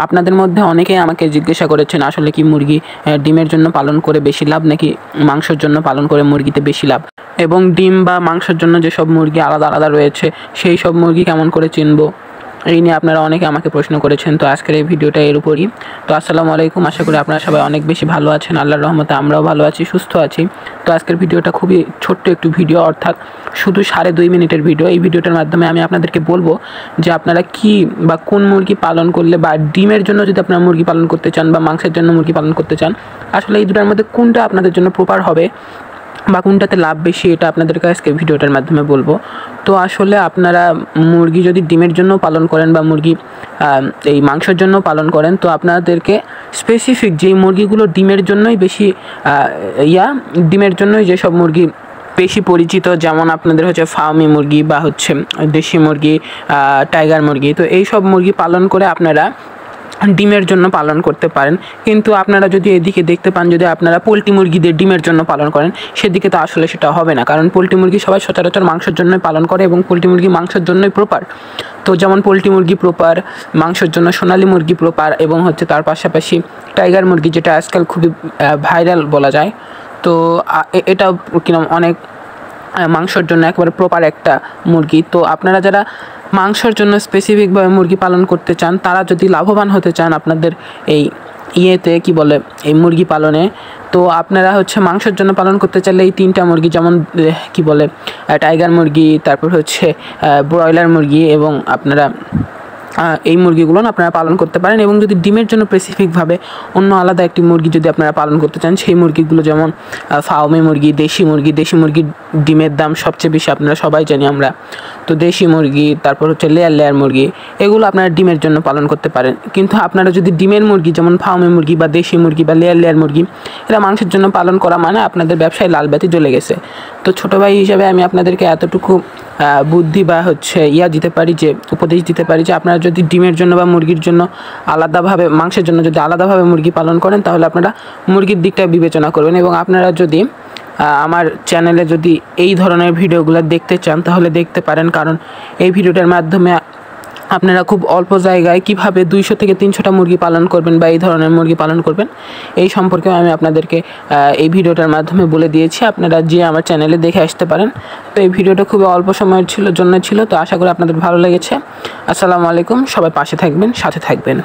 আপনাদের মধ্যে অনেকেই আমাকে জিজ্ঞাসা করেছেন আসলে কি মুরগি ডিমের জন্য পালন করে বেশি লাভ নাকি মাংসের জন্য পালন করে মুরগিতে বেশি লাভ, এবং ডিম বা মাংসের জন্য যেসব মুরগি আলাদা আলাদা রয়েছে সেই সব মুরগি কেমন করে চিনবো, এই নিয়ে আপনারা অনেকে আমাকে প্রশ্ন করেছেন। তো আজকের এই ভিডিওটা এর উপরই। তো আসসালামু আলাইকুম, আশা করি আপনারা সবাই অনেক বেশি ভালো আছেন। আল্লাহর রহমতে আমরাও ভালো আছি, সুস্থ আছি। তো আজকের ভিডিওটা খুবই ছোট্ট একটু ভিডিও, অর্থাৎ শুধু 2.5 মিনিটের ভিডিও। এই ভিডিওটার মাধ্যমে আমি আপনাদেরকে বলবো যে আপনারা কি বা কোন মুরগি পালন করলে, বা ডিমের জন্য যদি আপনারা মুরগি পালন করতে চান বা মাংসের জন্য মুরগি পালন করতে চান, আসলে এই দুটার মধ্যে কোনটা আপনাদের জন্য প্রপার হবে বা কোনটাতে লাভ বেশি, এটা আপনাদেরকে আজকে ভিডিওটার মাধ্যমে বলবো। তো আসলে আপনারা মুরগি যদি ডিমের জন্য পালন করেন বা মুরগি এই মাংসের জন্য পালন করেন, তো আপনাদেরকে স্পেসিফিক যেই মুরগিগুলো ডিমের জন্যই বেশি ডিমের জন্যই যেসব মুরগি বেশি পরিচিত, যেমন আপনাদের হচ্ছে ফার্মি মুরগি বা হচ্ছে দেশি মুরগি, টাইগার মুরগি, তো এই সব মুরগি পালন করে আপনারা ডিমের জন্য পালন করতে পারেন। কিন্তু আপনারা যদি এদিকে দেখতে পান, যদি আপনারা পোলট্রি মুরগিদের ডিমের জন্য পালন করেন, সেদিকে তো আসলে সেটা হবে না, কারণ পোলট্রি মুরগি সবাই সচরাচর মাংসের জন্যই পালন করে এবং পোলট্রি মুরগি মাংসের জন্যই প্রপার। তো যেমন পোলট্রি মুরগি প্রপার, মাংসের জন্য সোনালী মুরগি প্রপার, এবং হচ্ছে তার পাশাপাশি টাইগার মুরগি, যেটা আজকাল খুবই ভাইরাল বলা যায়। তো এটাও কিরকম অনেক মাংসের জন্য একেবারে প্রপার একটা মুরগি। তো আপনারা যারা মাংসের জন্য স্পেসিফিকভাবে মুরগি পালন করতে চান, তারা যদি লাভবান হতে চান আপনাদের এই এই মুরগি পালনে, তো আপনারা হচ্ছে মাংসের জন্য পালন করতে চাইলে এই 3টা মুরগি, যেমন টাইগার মুরগি, তারপর হচ্ছে ব্রয়লার মুরগি, এবং আপনারা এই মুরগিগুলো আপনারা পালন করতে পারেন। এবং যদি ডিমের জন্য স্পেসিফিকভাবে অন্য আলাদা একটি মুরগি যদি আপনারা পালন করতে চান, সেই মুরগিগুলো যেমন ফার্মি মুরগি, দেশি মুরগির ডিমের দাম সবচেয়ে বেশি, আপনারা সবাই জানি আমরা। তো দেশি মুরগি, তারপর হচ্ছে লেয়ার মুরগি, এগুলো আপনারা ডিমের জন্য পালন করতে পারেন। কিন্তু আপনারা যদি ডিমের মুরগি যেমন ফার্মি মুরগি বা দেশি মুরগি বা লেয়ার মুরগি, এরা মাংসের জন্য পালন করা মানে আপনাদের ব্যবসায় লাল বাতি জ্বলে গেছে। তো ছোটো ভাই হিসাবে আমি আপনাদেরকে এতটুকু বুদ্ধি বা হচ্ছে দিতে পারি, যে উপদেশ দিতে পারি, যে আপনারা যদি ডিমের জন্য বা মুরগির জন্য আলাদাভাবে, মাংসের জন্য যদি আলাদাভাবে মুরগি পালন করেন, তাহলে আপনারা মুরগির দিকটা বিবেচনা করবেন। এবং আপনারা যদি আমার চ্যানেলে যদি এই ধরনের ভিডিওগুলো দেখতে চান, তাহলে দেখতে পারেন, কারণ এই ভিডিওটার মাধ্যমে আপনারা খুব অল্প জায়গায় কীভাবে 200 থেকে 300টা মুরগি পালন করবেন বা এই ধরনের মুরগি পালন করবেন, এই সম্পর্কে আমি আপনাদেরকে এই ভিডিওটার মাধ্যমে বলে দিয়েছি। আপনারা যে আমার চ্যানেলে দেখে আসতে পারেন। তো এই ভিডিওটা খুবই অল্প সময়ের জন্য ছিল, তো আশা করি আপনাদের ভালো লেগেছে। আসসালামু আলাইকুম, সবাই পাশে থাকবেন, সাথে থাকবেন।